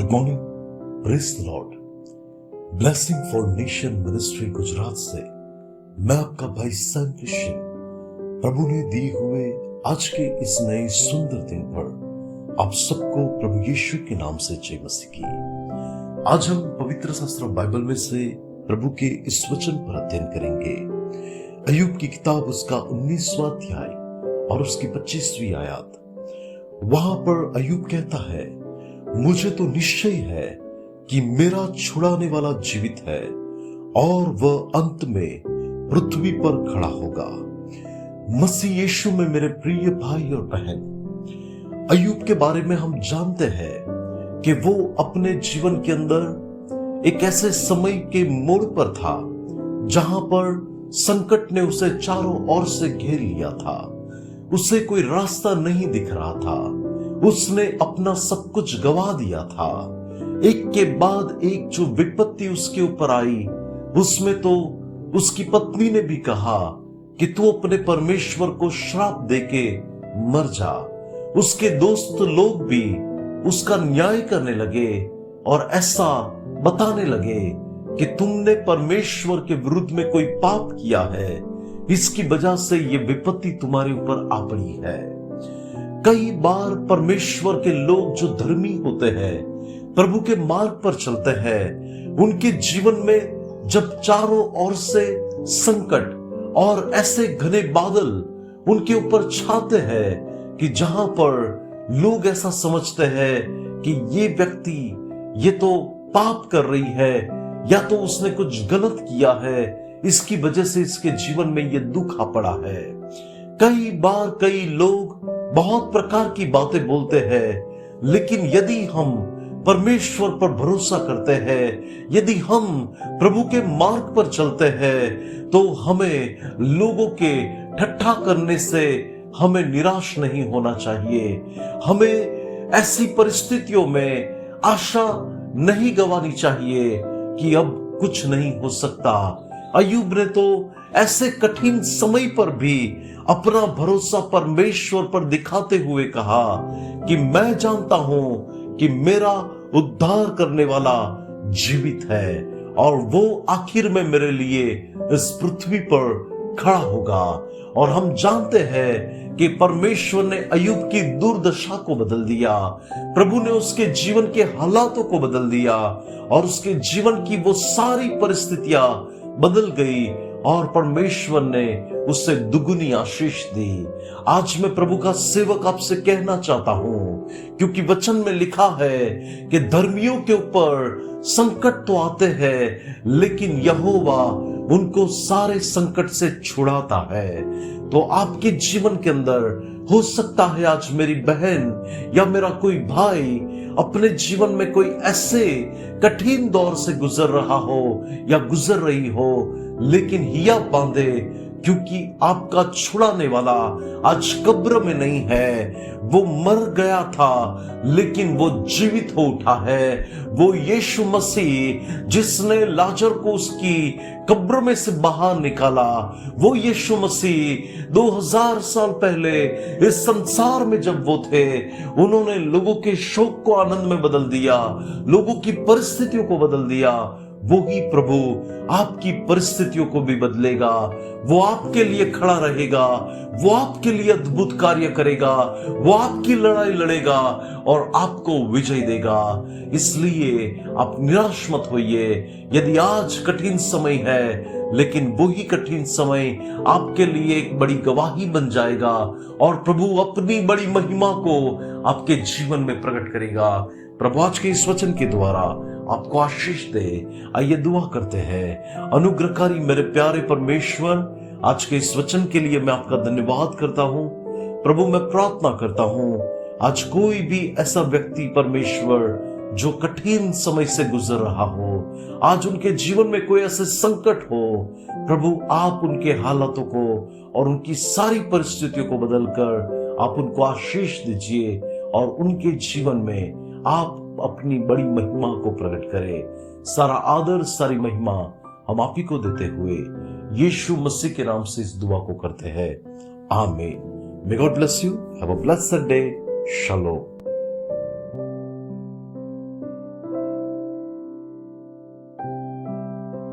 Good morning, praise the Lord. Blessing for nation ministry Gujarat से मैं आपका भाई सैम क्रिश्चियन प्रभु ने दिए हुए आज के इस नए सुंदर दिन पर आप सबको प्रभु यीशु के नाम से जय मसीह की। आज हम पवित्र शास्त्र बाइबल में से प्रभु के इस वचन पर अध्ययन करेंगे। अय्यूब की किताब उसका 19वां अध्याय और उसकी 25वीं आयत। वहां पर अय्यूब कहता है, मुझे तो निश्चय है कि मेरा छुड़ाने वाला जीवित है और वह अंत में पृथ्वी पर खड़ा होगा। मसीह यीशु में मेरे प्रिय भाई और बहन, अय्यूब के बारे में हम जानते हैं कि वो अपने जीवन के अंदर एक ऐसे समय के मोड़ पर था जहां पर संकट ने उसे चारों ओर से घेर लिया था। उसे कोई रास्ता नहीं दिख रहा था। उसने अपना सब कुछ गवा दिया था। एक के बाद एक जो विपत्ति उसके ऊपर आई, उसमें तो उसकी पत्नी ने भी कहा कि तू अपने परमेश्वर को श्राप देके मर जा। उसके दोस्त लोग भी उसका न्याय करने लगे और ऐसा बताने लगे कि तुमने परमेश्वर के विरुद्ध में कोई पाप किया है, इसकी वजह से ये विपत्ति तुम्हारे ऊपर आ पड़ी है। कई बार परमेश्वर के लोग जो धर्मी होते हैं, प्रभु के मार्ग पर चलते हैं, उनके जीवन में जब चारों ओर से संकट और ऐसे घने बादल उनके ऊपर छाते हैं कि जहां पर लोग ऐसा समझते हैं कि ये व्यक्ति ये तो पाप कर रही है या तो उसने कुछ गलत किया है, इसकी वजह से इसके जीवन में ये दुख आ पड़ा है। कई बार कई लोग बहुत प्रकार की बातें बोलते हैं, लेकिन यदि हम परमेश्वर पर भरोसा करते हैं, यदि हम प्रभु के मार्ग पर चलते हैं, तो हमें लोगों के ठट्ठा करने से हमें निराश नहीं होना चाहिए। हमें ऐसी परिस्थितियों में आशा नहीं गंवानी चाहिए कि अब कुछ नहीं हो सकता। अय्यूब ने तो ऐसे कठिन समय पर भी अपना भरोसा परमेश्वर पर दिखाते हुए कहा कि मैं जानता हूं कि मेरा उद्धार करने वाला जीवित है और वो आखिर में मेरे लिए इस पृथ्वी पर खड़ा होगा। और हम जानते हैं कि परमेश्वर ने अय्यूब की दुर्दशा को बदल दिया। प्रभु ने उसके जीवन के हालातों को बदल दिया और उसके जीवन की वो सारी परिस्थितियां बदल गई और परमेश्वर ने उससे दुगुनी आशीष दी। आज मैं प्रभु का सेवक आपसे कहना चाहता हूं, क्योंकि वचन में लिखा है कि धर्मियों के ऊपर संकट तो आते हैं, लेकिन यहोवा उनको सारे संकट से छुड़ाता है। तो आपके जीवन के अंदर हो सकता है आज मेरी बहन या मेरा कोई भाई अपने जीवन में कोई ऐसे कठिन दौर से गुजर रहा हो या गुजर रही हो, लेकिन हिया बांधे, क्योंकि आपका छुड़ाने वाला आज कब्र में नहीं है। वो मर गया था लेकिन वो जीवित हो उठा है। वो यीशु मसीह जिसने लाजर को उसकी कब्र में से बाहर निकाला, वो यीशु मसीह 2000 साल पहले इस संसार में जब वो थे, उन्होंने लोगों के शोक को आनंद में बदल दिया, लोगों की परिस्थितियों को बदल दिया। वो ही प्रभु आपकी परिस्थितियों को भी बदलेगा। वो आपके लिए खड़ा रहेगा, वो आपके लिए अद्भुत कार्य करेगा, वो आपकी लड़ाई लड़ेगा और आपको विजय देगा। इसलिए आप निराश मत होइए। यदि आज कठिन समय है, लेकिन वही कठिन समय आपके लिए एक बड़ी गवाही बन जाएगा और प्रभु अपनी बड़ी महिमा को आपके जीवन में प्रकट करेगा। प्रभु आज के इस वचन के द्वारा आपको आशीष दे। आइए दुआ करते हैं। अनुग्रहकारी मेरे प्यारे परमेश्वर, आज के इस वचन के लिए मैं आपका धन्यवाद करता हूं। प्रभु मैं प्रार्थना करता हूं, आज कोई भी ऐसा व्यक्ति परमेश्वर जो कठिन समय से गुजर रहा हो, आज उनके जीवन में कोई ऐसे संकट हो, प्रभु आप उनके हालातों को और उनकी सारी परिस्थितियों को बदलकर आप उनको आशीष दीजिए और उनके जीवन में आप अपनी बड़ी महिमा को प्रकट करें। सारा आदर सारी महिमा हम आप ही को देते हुए यीशु मसीह के नाम से इस दुआ को करते हैं, आमीन। May God bless you. Have a blessed day. Shalom.